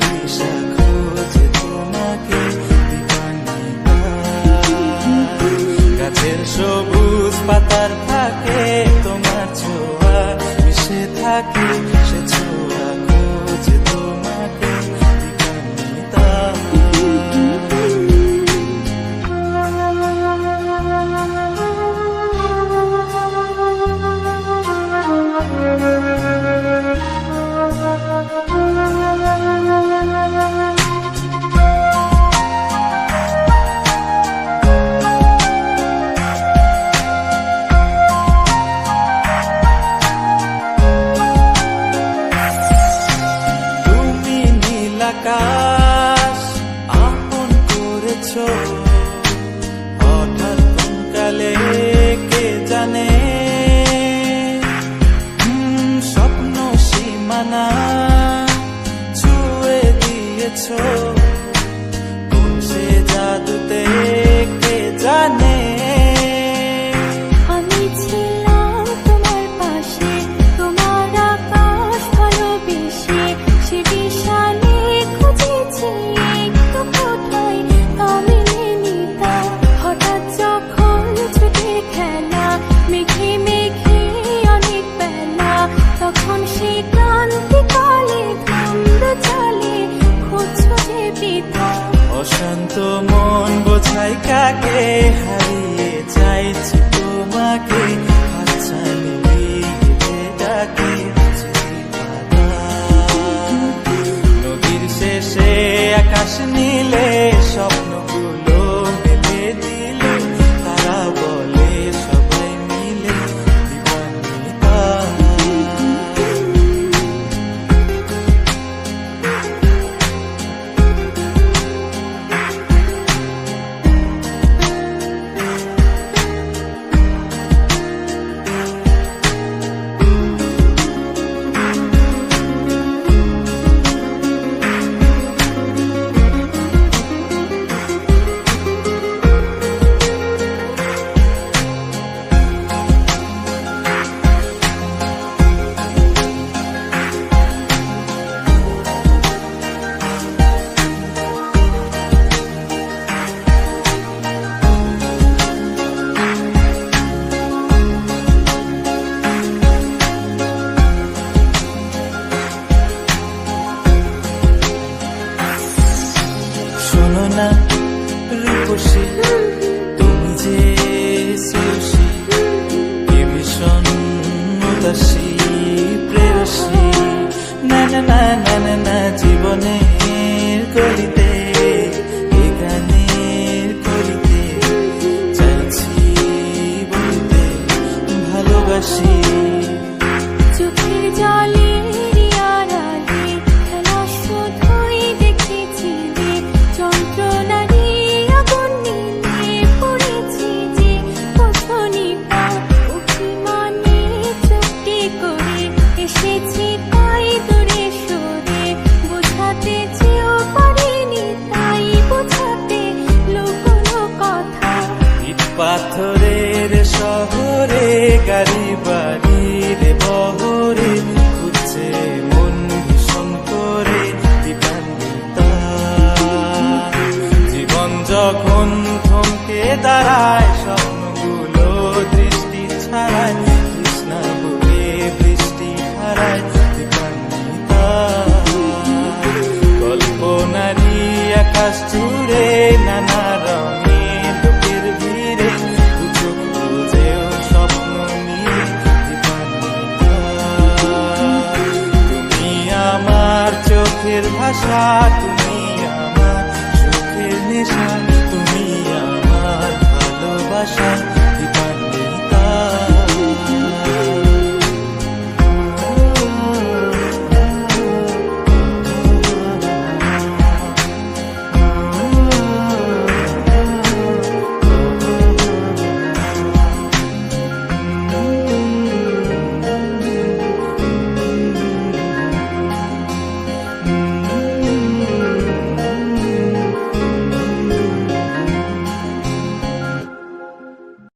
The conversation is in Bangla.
দিশা খোঁজে তোমাকে দিবানিতা। গাছের সবুজ পাতার থাকে তোমার ছোঁয়া মিশে থাকে, সে ছোঁয়া খোঁজে তোমাকে দিবানিতা। আকাশ আপন করেছ হঠাৎ কোন কালে কে জানে, স্বপ্ন সীমানা ছুঁয়ে দিয়েছ কোন সে জাদুতে কে জানে। অশান্ত মন বোঝাই কাকে হারিয়ে চাইছি তোমাকে, হাতছানি দিয়ে ডাকে নদীর শেষে আকাশ নীলে স্বপ্নগুলো মেলে দিলে, তারা বলে সবাই মিলে দিবানিতা। শোনো না রূপসী তুমি যে শ্রেয়সী, এ ভীষণ উদাসী প্রেয়সী, না না না না না না জীবনের গলিতে এ গানের কলিতে চাইছি বলতে ভালোবাসি। চোখের জলে পাথরের শহরে গাড়ি বাড়ির বহরে খুঁজছে মন ভীষণ করে দিবানিতা। জীবন যখন থমকে দাঁড়ায় স্বপ্নগুলো দৃষ্টি ছাড়ায়, তৃষ্ণা বলে বৃষ্টি হারায় দিবানিতা। কল্পনারি আকাশ জুড়ে নানা রঙে চোখের ভাষা, তুমি আমার চোখের নেশা, তুমি আমার ভালোবাসা।